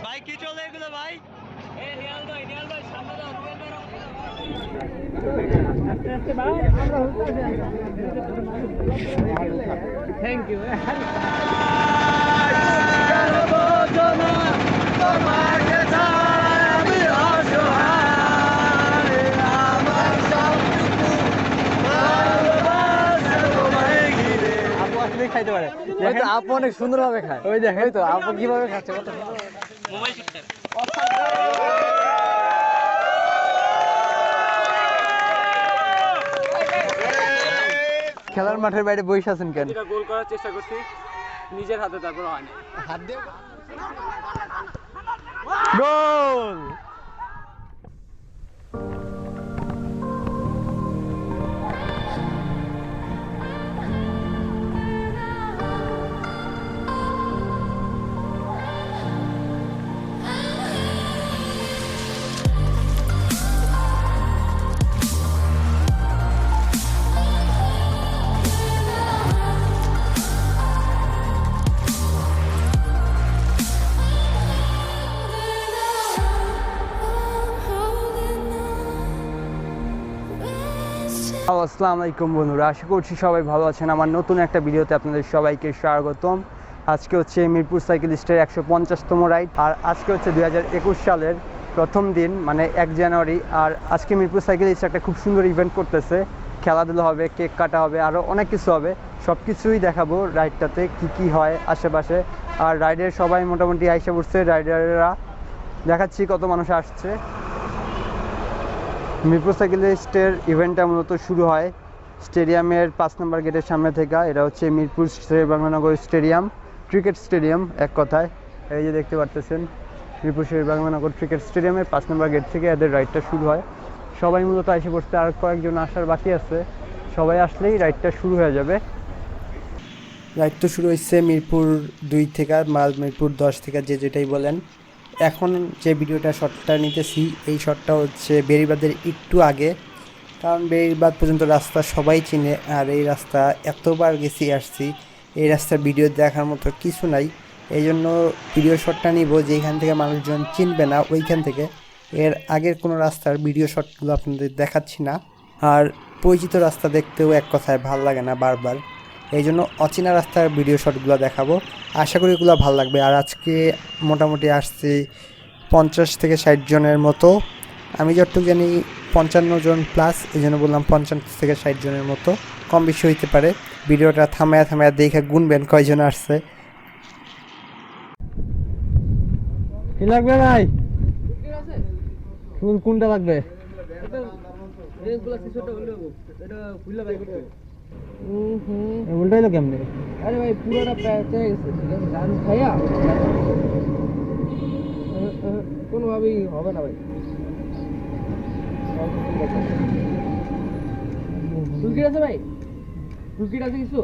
ভাই কি চলে এগুলো ভাই? Thank you. খাইতে পারে আপু অনেক সুন্দর ভাবে খায়। ওই দেখেন তো আপু কিভাবে খাচ্ছে কত মোবাইল টিপতে। খেলার মাঠের বাইরে বসে আছেন কেন? এটা গোল করার চেষ্টা করছি নিজের হাতে, তারপর হয় না। হাত দিয়ে গোল। আসসালামু আলাইকুম বন্ধুরা, আশা করছি সবাই ভালো আছেন। আমার নতুন একটা ভিডিওতে আপনাদের সবাইকে স্বাগতম। আজকে হচ্ছে মিরপুর সাইকেলিস্টের 150তম রাইড, আর আজকে হচ্ছে 2021 সালের প্রথম দিন, মানে 1 জানুয়ারি। আর আজকে মিরপুর সাইকেলিস্ট একটা খুব সুন্দর ইভেন্ট করতেছে, খেলাধুলা হবে, কেক কাটা হবে, আরও অনেক কিছু হবে। সব কিছুই দেখাবো রাইডটাতে কি কি হয় আশেপাশে। আর রাইডের সবাই মোটামুটি আইসা পড়ছে, রাইডাররা দেখাচ্ছি কত মানুষ আসছে। মিরপুর সাইকেলিস্টের ইভেন্টটা মূলত শুরু হয় স্টেডিয়ামের 5 নম্বর গেটের সামনে থেকে। এটা হচ্ছে Mirpur Sher-e-Bangla Nagar stadium, cricket stadium এক কথায়। এই যে দেখতে পারতেছেন মিরপুর শেরেবাংলানগর ক্রিকেট স্টেডিয়ামের 5 নম্বর গেট থেকে এদের রাইডটা শুরু হয়। সবাই মূলত এসে পড়ছে, আর কয়েকজন আসার বাকি আছে। সবাই আসলেই রাইডটা শুরু হয়ে যাবে। রাইড তো শুরু হয়েছে মিরপুর 2 থেকে, মিরপুর 10 থেকে, যে যেটাই বলেন। এখন যে ভিডিওটা শটটা নিতেছি, এই শটটা হচ্ছে বেড়িবাঁধের একটু আগে, কারণ বেড়িবাঁধ পর্যন্ত রাস্তা সবাই চিনে। আর এই রাস্তা এতবার গেছি আসছি, এই রাস্তার ভিডিও দেখার মতো কিছু নাই। এই জন্য ভিডিও শটটা নিব যেখান থেকে মানুষজন চিনবে না, ওইখান থেকে। এর আগের কোনো রাস্তার ভিডিও শটগুলো আপনাদের দেখাচ্ছি না। আর পরিচিত রাস্তা দেখতেও এক কথায় ভাল লাগে না বারবার, এই জন্য অচেনা রাস্তার ভিডিও শটগুলো দেখাবো। আশা করি এগুলো ভালো লাগবে। আর আজকে মোটামুটি আসছি 50 থেকে 60 জনের মতো। আমি যতটুকু জানি 55 জন প্লাস, এই জন্য বললাম 50 থেকে 60 জনের মতো, কম বেশি হইতে পারে। ভিডিওটা থামায়া থামায়া দেখে গুনবেন কয়জন আসছে। কি লাগবে ভাই? ফুল কোনটা লাগবে? উল্টাইলো কেমনে? আরে ভাই পুরোটা প্রায় চেয়ে গেছে, ঠিক আছে ধান খাইয়া কোনোভাবেই হবে না ভাই। টুলকিট আছে ভাই? টুলকিট আছে কিছু?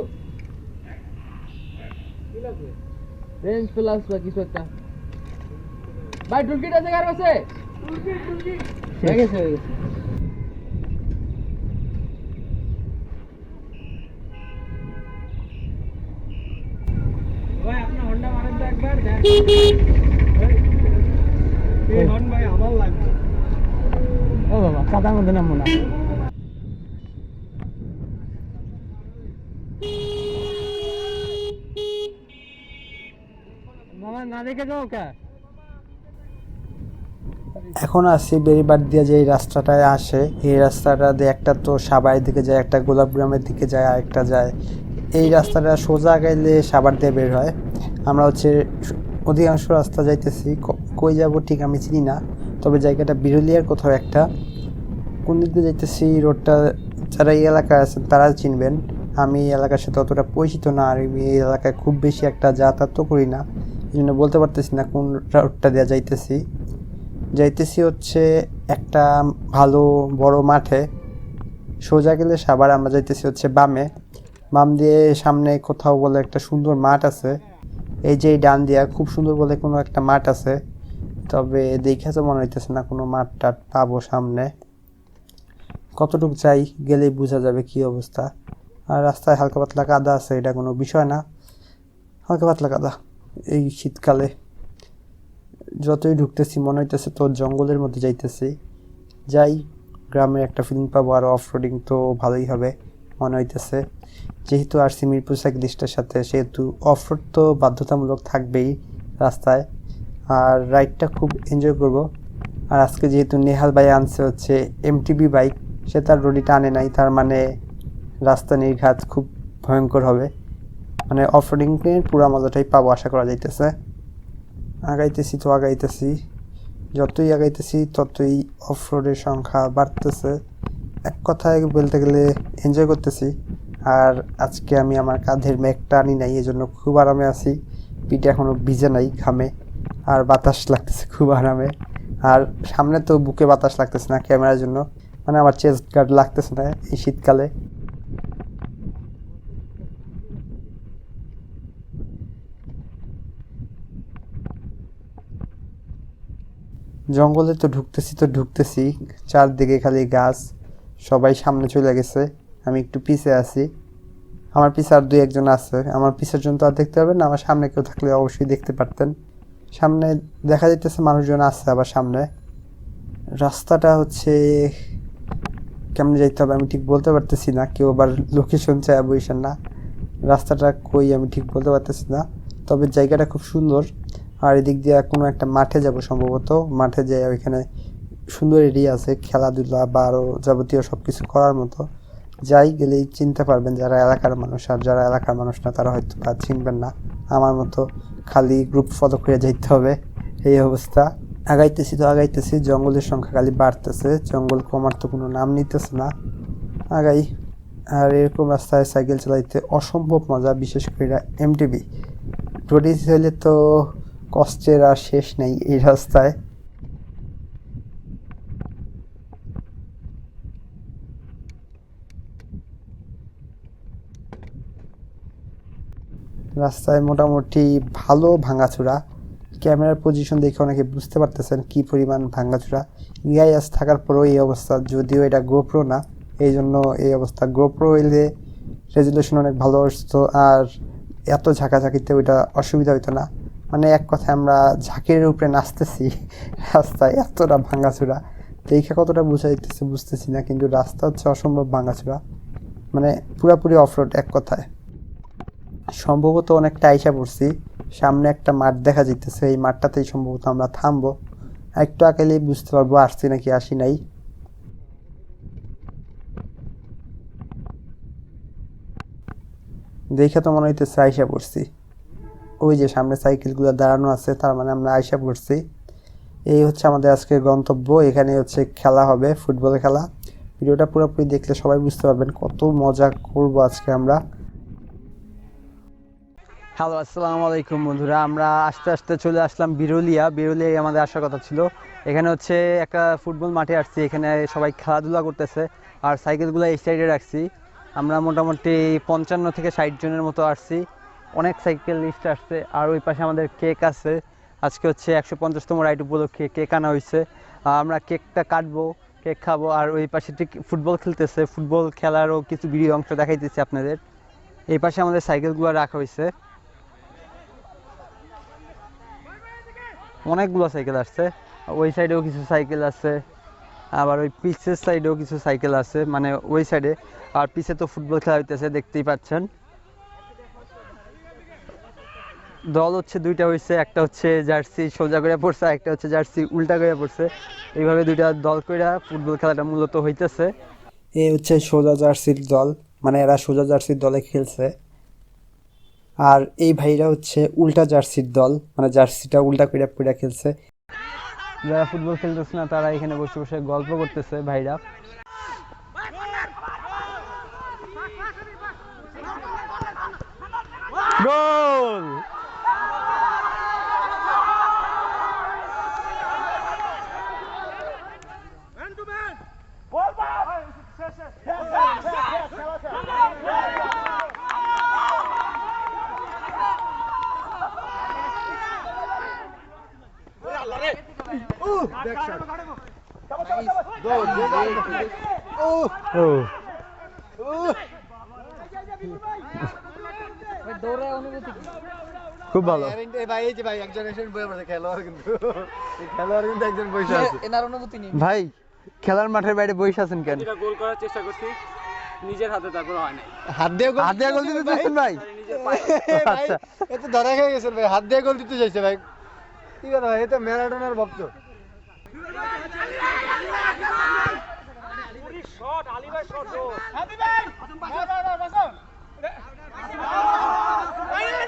কি লাগবে? রেঞ্জ প্লাস বা কিছু একটা ভাই। টুলকিট আছে কার কাছে? টুলকিট হয়ে গেছে, হয়ে গেছে। ভাই আপনার হন্ডা মারেন তো একবার। এই হর্ন ভাই আমার লাগবে। ও বাবা, কাদার মধ্যে নামবো না। মামা না দেখে যাও কে? এখন আসছি বেড়িবাঁধ দিয়ে যে রাস্তাটায় আসে, এই রাস্তাটা দিয়ে একটা তো সাভারের দিকে যায়, একটা গোলাপগ্রামের দিকে যায়, আরেকটা যায়। এই রাস্তাটা সোজা গেলে সাভার দিয়ে বের হয়। আমরা হচ্ছে অধিকাংশ রাস্তা যাইতেছি, কই যাব ঠিক আমি চিনি না, তবে জায়গাটা বিরুলিয়ার কোথাও একটা। কোন দিক দিয়ে যাইতেছি রোডটা যারা এই এলাকায় আছেন তারা চিনবেন। আমি এই এলাকার সাথে অতটা পরিচিত না, আর আমি এই এলাকায় খুব বেশি একটা যাতায়াত করি না, এই জন্য বলতে পারতেছি না কোন রোডটা দিয়ে যাইতেছি হচ্ছে একটা ভালো বড় মাঠে। সোজা গেলে সাভার, আমরা যাইতেছি হচ্ছে বাম দিয়ে সামনে কোথাও বলে একটা সুন্দর মাঠ আছে। এই যে ডান দিয়া খুব সুন্দর বলে কোনো একটা মাঠ আছে, তবে দেখে তো মনে হইতেছে না কোনো মাঠ টাট পাবো সামনে। কতটুকু যাই গেলেই বোঝা যাবে কি অবস্থা। আর রাস্তায় হালকা পাতলা কাদা আছে, এটা কোনো বিষয় না, হালকা পাতলা কাদা এই শীতকালে। যতই ঢুকতেছি মনে হইতেছে তো জঙ্গলের মধ্যে যাইতেছি। যাই, গ্রামের একটা ফিলিং পাবো, আর অফ রোডিং তো ভালোই হবে মনে হইতেছে। যেহেতু আসছি মিরপুর সাইকেলিস্টের সাথে, সেহেতু অফ রোড তো বাধ্যতামূলক থাকবেই রাস্তায়, আর রাইডটা খুব এনজয় করব। আর আজকে যেহেতু নেহাল ভাই আনছে হচ্ছে এমটিবি বাইক, সে তার রোডিটা আনে নাই, তার মানে রাস্তা নির্ঘাত খুব ভয়ঙ্কর হবে। মানে অফ রোডিংয়ের পুরো মজাটাই পাবো আশা করা যাইতেছে। আগাইতেছি তো আগাইতেছি, যতই আগাইতেছি ততই অফ রোডের সংখ্যা বাড়তেছে। এক কথায় বলতে গেলে এনজয় করতেছি। আর আজকে আমি আমার কাঁধের ব্যাগটা আনি নাই, এই জন্য খুব আরামে আছি। পিঠে এখনও ভিজে নাই ঘামে, আর বাতাস লাগতেছে খুব আরামে। আর সামনে তো বুকে বাতাস লাগতেছে না ক্যামেরার জন্য, মানে আমার চেস্ট গার্ড লাগতেছে না এই শীতকালে। জঙ্গলে তো ঢুকতেছি, চারদিকে খালি গাছ, সবাই সামনে চলে গেছে, আমি একটু পিছে আছি। আমার পিছে আর দুই একজন আছে, আমার পিছের জন তো আর দেখতে পারবেন না, আমার সামনে কেউ থাকলে অবশ্যই দেখতে পারতেন। সামনে দেখা যাইতেছে মানুষজন আছে, আবার সামনে রাস্তাটা হচ্ছে কেমন যাইতে হবে আমি ঠিক বলতে পারতেছি না, কেউ আবার লোকেশন চায় বইসেন না। রাস্তাটা কই আমি ঠিক বলতে পারতেছি না, তবে জায়গাটা খুব সুন্দর। আর এদিক দিয়ে কোনো একটা মাঠে যাব সম্ভবত, মাঠে যাই, ওইখানে সুন্দর এরিয়া আছে খেলাধুলা বা আরও যাবতীয় সব কিছু করার মতো। যাই, গেলেই চিনতে পারবেন যারা এলাকার মানুষ, আর যারা এলাকার মানুষ না তারা হয়তো বা চিনবেন না। আমার মতো খালি গ্রুপ ফলো করে যাইতে হবে, এই অবস্থা। আগাইতেছি, জঙ্গলের সংখ্যা খালি বাড়তেছে, জঙ্গল কমার তো কোনো নাম নিতেছে না। আগাই। আর এরকম রাস্তায় সাইকেল চালাইতে অসম্ভব মজা, বিশেষ করে এমটিবি রোডে হলে তো কষ্টের আর শেষ নেই এই রাস্তায়। রাস্তায় মোটামুটি ভালো ভাঙাচোরা, ক্যামেরার পজিশন দেখে অনেকে বুঝতে পারতেছেন কি পরিমাণ ভাঙাচোরা। ইআইএস থাকার পরেও এই অবস্থা, যদিও এটা গোপ্রো না, এই জন্য এই অবস্থা। গোপ্রো হইলে রেজুলেশন অনেক ভালো আসতো, আর এত ঝাঁকাঝাঁকিতে ওইটা অসুবিধা হইতো না। মানে এক কথায় আমরা ঝাঁকির উপরে নাচতেছি রাস্তায়, এতটা ভাঙাচোরা। দেখে কতটা বুঝাইতেছে বুঝতেছি না, কিন্তু রাস্তা হচ্ছে অসম্ভব ভাঙাচোরা, মানে পুরাপুরি অফরোড এক কথায়। সম্ভবত অনেকটা আইসা পড়ছি, সামনে একটা মাঠ দেখা যাইতেছে, এই মাঠটাতেই সম্ভবত আমরা থামবো। একটু আগে বুঝতে পারবো আসছি নাকি আসি নাই। দেখে তো মনে হইতেছে আইসা পড়ছি, ওই যে সামনে সাইকেলগুলো দাঁড়ানো আছে, তার মানে আমরা আইসা পড়ছি। এই হচ্ছে আমাদের আজকের গন্তব্য, এখানে হচ্ছে খেলা হবে, ফুটবল খেলা। ভিডিওটা পুরোপুরি দেখলে সবাই বুঝতে পারবেন কত মজা করব আজকে আমরা। হ্যালো, আসসালামু আলাইকুম বন্ধুরা, আমরা আস্তে আস্তে চলে আসলাম বিরুলিয়ায় আমাদের আসার কথা ছিল। এখানে হচ্ছে একটা ফুটবল মাঠে আসছি, এখানে সবাই খেলাধুলা করতেছে, আর সাইকেলগুলো এই সাইডে রাখছি। আমরা মোটামুটি 55 থেকে 60 জনের মতো আসছি, অনেক সাইকেল লিস্ট আসছে। আর ওই পাশে আমাদের কেক আছে, আজকে হচ্ছে 150তম রাইড উপলক্ষে কেক আনা হয়েছে। আমরা কেকটা কাটবো, কেক খাবো। আর ওই পাশে ঠিক ফুটবল খেলতেছে, ফুটবল খেলারও কিছু ভিডিও অংশ দেখাইতেছি আপনাদের। এই পাশে আমাদের সাইকেলগুলো রাখা হয়েছে, অনেকগুলো সাইকেল আসছে। ওই সাইডেও কিছু সাইকেল আছে, আবার ওই পিছের সাইডেও কিছু সাইকেল আছে, মানে ওই সাইডে। আর পিছে তো ফুটবল খেলা হইতেছে, দেখতেই পাচ্ছেন। দল হচ্ছে দুইটা হয়েছে, একটা হচ্ছে জার্সি সোজা করে পড়ছে, একটা হচ্ছে জার্সি উল্টা করে পড়ছে। এইভাবে দুইটা দল করে ফুটবল খেলাটা মূলত হইতেছে। এই হচ্ছে সোজা জার্সির দল, মানে এরা সোজা জার্সির দলে খেলছে। আর এই ভাইরা হচ্ছে উল্টা জার্সির দল, মানে জার্সিটা উল্টা করে পুরা খেলছে। যারা ফুটবল খেলতেছে না তারা এখানে বসে বসে গল্প করতেছে ভাইরা। গোল! খুব ভালো। ভাই এই যে ভাই একজন এসে বসে পড়ে খেলোয়াড় কিন্তু একজন বসে আছে। এনার অনুমতি নেই ভাই, খেলার মাঠের বাইরে বসে আছেন কেন? এটা গোল করার চেষ্টা করছি নিজের হাতে, তারপর হয় নাই। হাত দিয়ে গোল দিতে চাইছেন ভাই? নিজের পায়ে। আচ্ছা, এ তো ধরা খেয়ে গেছেন ভাই, হাত দিয়ে গোল দিতে চাইছে ভাই। কি কথা ভাই, এ তো ম্যারাডোনার ভক্ত।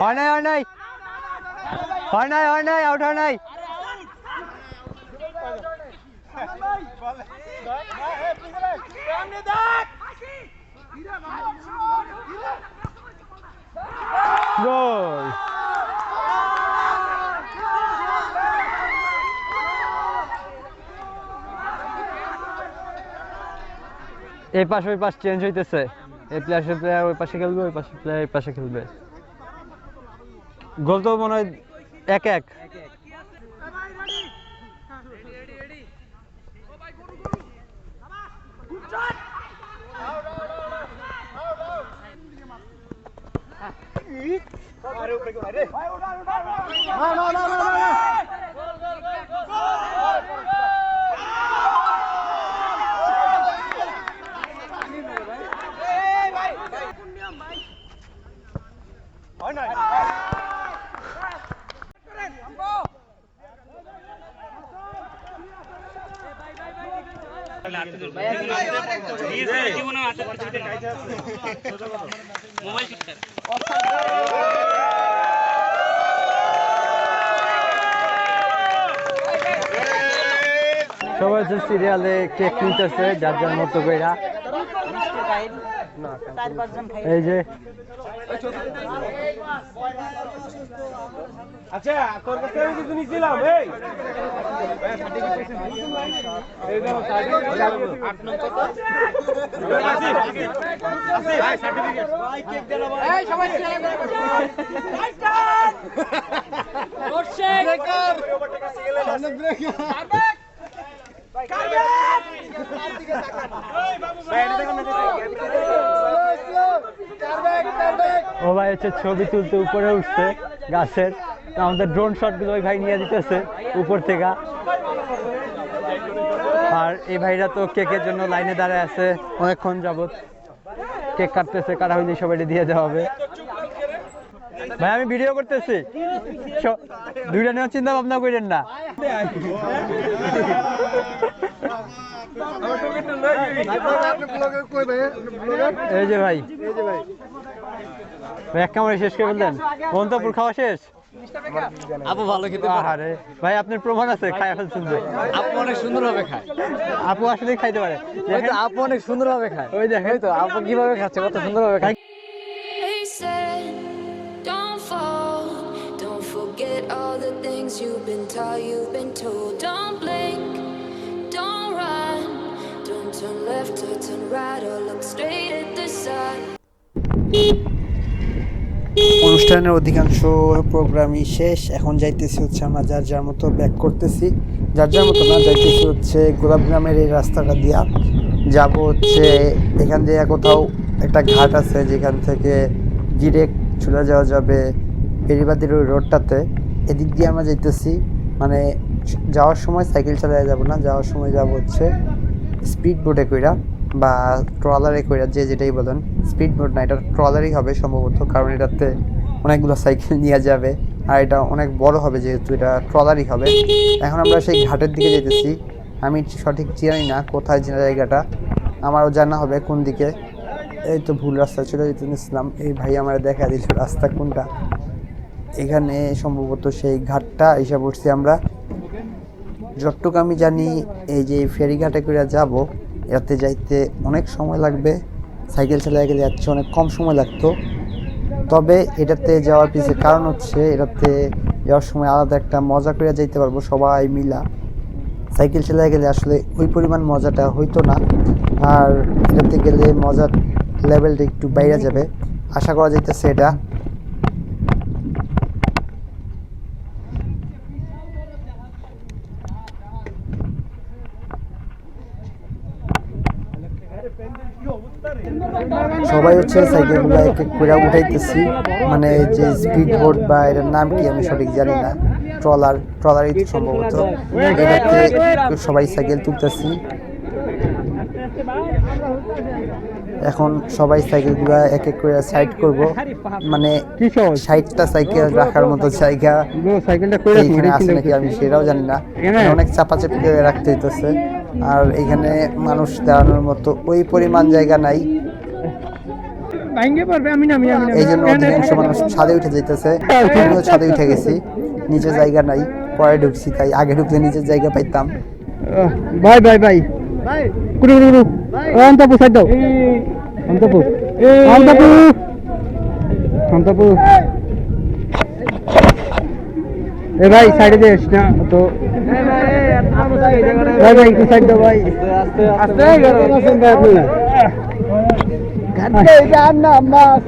হয় নাই আউট হয় নাই। গোল। এই পাশ ওই পাশ চেঞ্জ হইতেছে, এই প্লেয়ার ওই পাশে খেলবে, ওই পাশে প্লেয়ার এই পাশে খেলবে। গোল তো মনে হয় 1-1। সবাই হচ্ছে সিরিয়ালে কেক নিতেছে যার যার মতো কইরা। এই যে আচ্ছা, তোর কাছে আমি কিছু নিছিলাম। এই দেখো সার্টিফিকেট 8 নম্বর কত? আছে ভাই সার্টিফিকেট। ভাই কেক দে না ভাই। এই সবাই খেলা করে। ফাইটার! দর্শক ব্রেকার। সামনে ব্রেকার। ও ভাই হচ্ছে ছবি তুলতে উপরে উঠছে গাছের, আমাদের ড্রোন শট গুলো ওই ভাই নিয়ে দিতেছে উপর থেকে। আর এই ভাইরা তো কেকের জন্য লাইনে দাঁড়ায় আছে অনেকক্ষণ যাবত, কেক কাটতেছে, কাটা হইলে সবাই দিয়ে দেওয়া হবে। ভাই আমি ভিডিও করতেছি, দুইটা নেওয়ার চিন্তা ভাবনা করেন না। এই যে ভাই, এক কামড়ে শেষ করে ফেললেন। মন্তপুর খাওয়া শেষ? আপু ভালো খেতে আরে ভাই আপনার প্রমাণ আছে খাইয়া ফেলছেন যে? আপু অনেক সুন্দরভাবে খায়। আপু আসলে খাইতে পারে, আপু অনেক সুন্দরভাবে খায়। ওই দেখেন তো আপু কিভাবে খাচ্ছে, কত সুন্দরভাবে খায়। They said, don't fall, don't forget all the things you've been taught, you've been told. Don't blink, don't run, don't turn left or turn right or look straight at the sun. অনুষ্ঠানের অধিকাংশ প্রোগ্রামই শেষ, এখন যাইতেছি হচ্ছে আমরা যার যার মতো ব্যাক করতেছি। যার যার মতো না, যাইতেছি হচ্ছে গোলাপগ্রামের এই রাস্তাটা দিয়া যাব। হচ্ছে এখান দিয়ে কোথাও একটা ঘাট আছে যেখান থেকে ডিরেক্ট চলে যাওয়া যাবে বেরিবাদের ওই রোডটাতে। এদিক দিয়ে আমরা যাইতেছি, মানে যাওয়ার সময় সাইকেল চালিয়ে যাব না, যাওয়ার সময় যাব হচ্ছে স্পিড বোটে কইরা বা ট্রলারে কইরা, যে যেটাই বলেন। স্পিড বোট না, এটা ট্রলারই হবে সম্ভবত, কারণ এটাতে অনেকগুলো সাইকেল নিয়ে যাবে আর এটা অনেক বড় হবে, যেহেতু এটা ট্রলারই হবে। এখন আমরা সেই ঘাটের দিকে যেতেছি, আমি সঠিক জানি না কোথায় জায়গাটা, আমারও জানা হবে কোন দিকে। এই তো ভুল রাস্তা চলে যেতেছিলাম, এই ভাই আমার দেখা দিল রাস্তা কোনটা। এখানে সম্ভবত সেই ঘাটটা এসে পড়ছি আমরা। যতটুকু আমি জানি এই যে ফেরিঘাটে করে যাব, এটাতে যাইতে অনেক সময় লাগবে, সাইকেল চালিয়ে গেলে যাচ্ছে অনেক কম সময় লাগতো। তবে এটাতে যাওয়ার পিছনে কারণ হচ্ছে এটাতে যাওয়ার সময় আলাদা একটা মজা করে যাইতে পারবো সবাই মিলা। সাইকেল চালিয়ে গেলে আসলে ওই পরিমাণ মজাটা হইতো না, আর এটাতে গেলে মজার লেভেলটা একটু বাইরে যাবে, আশা করা যাইতেছে এটা। সবাই হচ্ছে সাইকেলগুলো এক এক করে উঠাইতেছি, মানে যে স্পিড বোট বা এটার নাম কি আমি সঠিক জানি না, ট্রলারই তো সম্ভবত, এটাতে সবাই সাইকেল তুলতেছি। এখন সবাই সাইকেলগুলো এক এক করে সাইড করব, মানে 60টা সাইকেল রাখার মতো জায়গা এইখানে আছে নাকি আমি সেটাও জানি না, অনেক চাপাচাপি করে রাখতে হইতেছে। আর এখানে মানুষ দাঁড়ানোর মতো ওই পরিমাণ জায়গা নাই, এই জন্য অধিকাংশ মানুষ ছাদে উঠে যাইতেছে। আমিও ছাদে উঠে গেছি, নিচে জায়গা নাই, পরে ঢুকছি, তাই আগে ঢুকলে নিচের জায়গা পাইতাম। ভাই ভাই ভাই কুরু কুরু অন্তপু সাইড দাও, অন্তপু অন্তপু অন্তপু এ ভাই সাইডে দেশ না তো ভাই ভাই একটু সাইড দাও ভাই, আস্তে আস্তে ঘাটে যান না মাস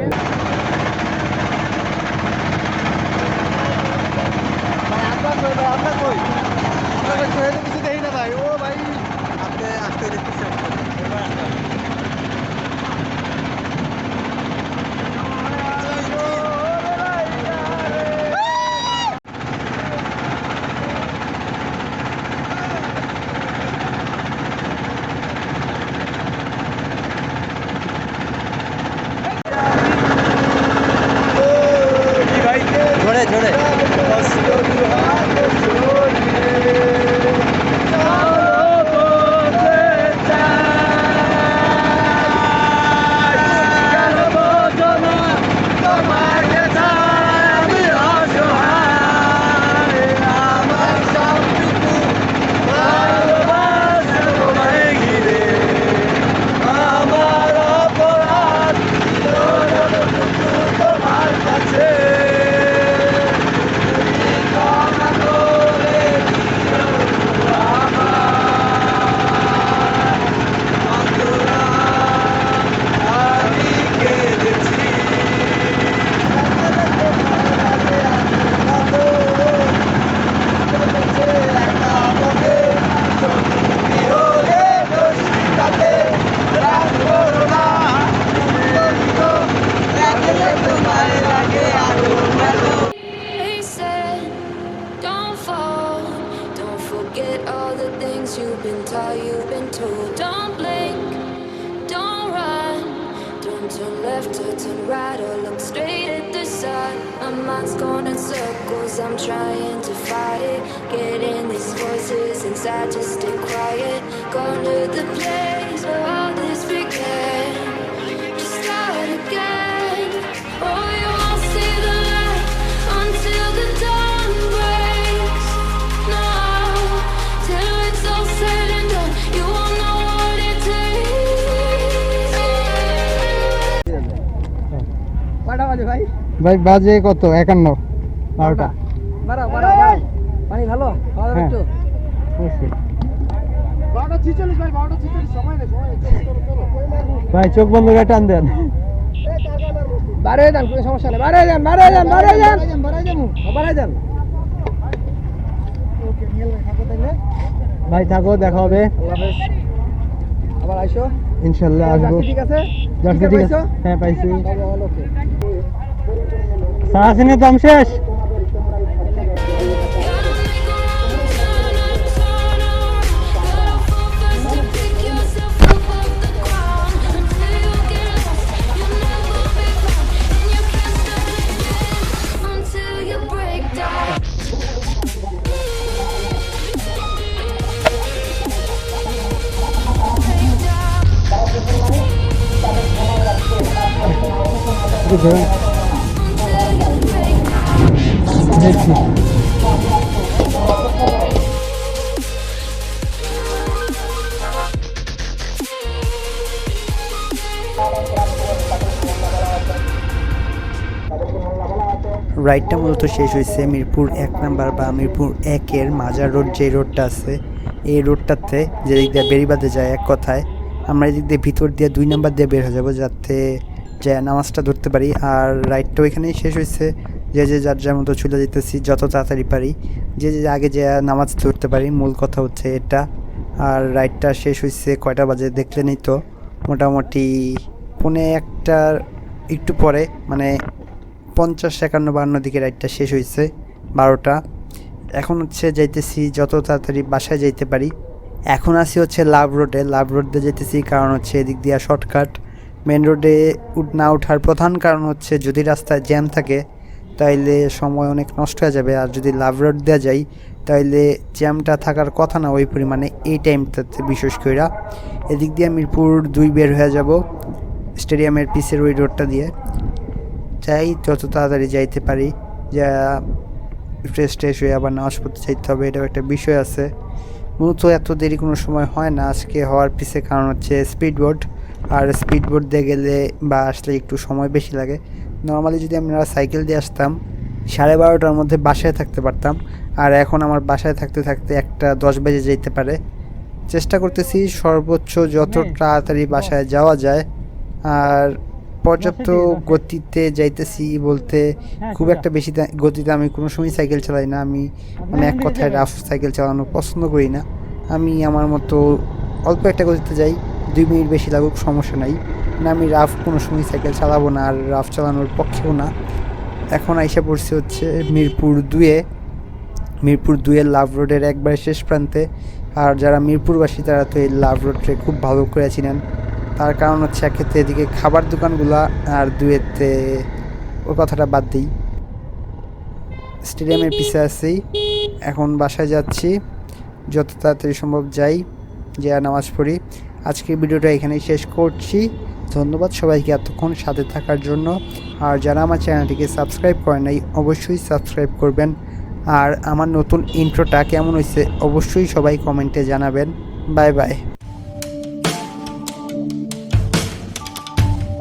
They said, don't fall, don't forget all the things you've been taught, you've been told. Don't blink, don't run, don't turn left or turn right or look straight at the sun. My mind's going in circles, I'm trying to fight it. Getting these voices inside to stay quiet. Going to the place where all this began. Just start again. Oh, you won't see the light until the dawn breaks. No, till it's all said and done, you won't know what it takes. কয়টা বাজে ভাই? ভাই বাজে কত 51 12টা বাড়াও পানি ভালো খাওয়া দাওয়া একটু অবশ্যই। 12:46 ভাই 12:46 সময় নেই ভাই চোখ বন্ধ করে টান দেন, বাড়ে যান, কোনো সমস্যা নেই, বাড়ে যান ওকে নিয়ে থাকো তাইলে, ভাই থাকো, দেখা হবে, আল্লাহ হাফেজ, আবার আইসো ইনশাআল্লাহ আসবো। ঠিক আছে জার্সি ঠিক আছে, হ্যাঁ পাইছি। ওকে সারাসিনে দম শেষ। রাইডটা মূলত শেষ হয়েছে মিরপুর 1 নাম্বার বা মিরপুর 1-এর মাজার রোড, যে রোডটা আছে এই রোডটাতে, যেদিক দিয়ে বেরিবাদে যায়। এক কথায় আমরা এদিক দিয়ে ভিতর দিয়ে 2 নাম্বার দিয়ে বের হয়ে যাবো, যাতে যে নামাজটা ধরতে পারি। আর রাইডটাও এখানেই শেষ হয়েছে, যে যার যার মতো চলে যেতেছি যত তাড়াতাড়ি পারি, যে আগে যে নামাজ ধরতে পারি, মূল কথা হচ্ছে এটা। আর রাইডটা শেষ হয়েছে কয়টা বাজে দেখলেনই তো, মোটামুটি 1:45 একটু পরে, মানে 50, 51, 52 দিকে রাইডটা শেষ হয়েছে 12টা। এখন হচ্ছে যাইতেছি যত তাড়াতাড়ি বাসায় যাইতে পারি। এখন আসি হচ্ছে লাভ রোডে, লাভ রোড দিয়ে যেতেছি কারণ হচ্ছে এদিক দিয়ে শর্টকাট। মেন রোডে না ওঠার প্রধান কারণ হচ্ছে যদি রাস্তায় জ্যাম থাকে তাইলে সময় অনেক নষ্ট হয়ে যাবে, আর যদি লাভ রোড দেওয়া যায় তাইলে জ্যামটা থাকার কথা না ওই পরিমাণে এই টাইমটাতে। বিশেষ করে এদিক দিয়ে মিরপুর 2 বের হয়ে যাব স্টেডিয়ামের পিছের ওই রোডটা দিয়ে। চাই যত তাড়াতাড়ি যাইতে পারি, যা ফ্রেশ ট্রেশ হয়ে আবার নামাজ পড়তে চাইতে হবে, এটাও একটা বিষয় আছে। মূলত এত দেরি কোনো সময় হয় না আজকে হওয়ার পিছে কারণ হচ্ছে স্পিডবোট, আর স্পিডবোট দিয়ে গেলে বা আসলে একটু সময় বেশি লাগে। নর্মালি যদি আমরা সাইকেল দিয়ে আসতাম 12:30টার মধ্যে বাসায় থাকতে পারতাম, আর এখন আমার বাসায় থাকতে থাকতে 1:10 বেজে যেতে পারে। চেষ্টা করতেছি সর্বোচ্চ যত তাড়াতাড়ি বাসায় যাওয়া যায়, আর পর্যাপ্ত গতিতে যাইতেছি বলতে খুব একটা বেশি গতিতে আমি কোনো সময় সাইকেল চালাই না। আমি মানে এক কথায় রাফ সাইকেল চালানো পছন্দ করি না। আমি আমার মতো অল্প একটা গতিতে যাই, 2 মিনিট বেশি লাগুক সমস্যা নাই, না আমি রাফ কোনো সময় সাইকেল চালাবো না, আর রাফ চালানোর পক্ষেও না। এখন আইসা পড়ছি হচ্ছে মিরপুর 2-এ, মিরপুর 2-এর লাভ রোডের একবারে শেষ প্রান্তে। আর যারা মিরপুরবাসী তারা তো এই লাভ রোডকে খুব ভালো করে চিনেন, তার কারণ হচ্ছে এক্ষেত্রে এদিকে খাবার দোকানগুলা, আর 2-এতে ওই কথাটা বাদ দিই। স্টেডিয়ামের পিছে আছি, এখন বাসায় যাচ্ছি, যত তাড়াতাড়ি সম্ভব যাই, যে নামাজ পড়ি। আজকের ভিডিওটা এখানেই শেষ করছি। ধন্যবাদ সবাইকে এতক্ষণ সাথে থাকার জন্য। আর যারা আমার চ্যানেলটিকে সাবস্ক্রাইব করেন নাই অবশ্যই সাবস্ক্রাইব করবেন। আর আমার নতুন ইন্ট্রোটা কেমন হয়েছে অবশ্যই সবাই কমেন্টে জানাবেন। Bye bye.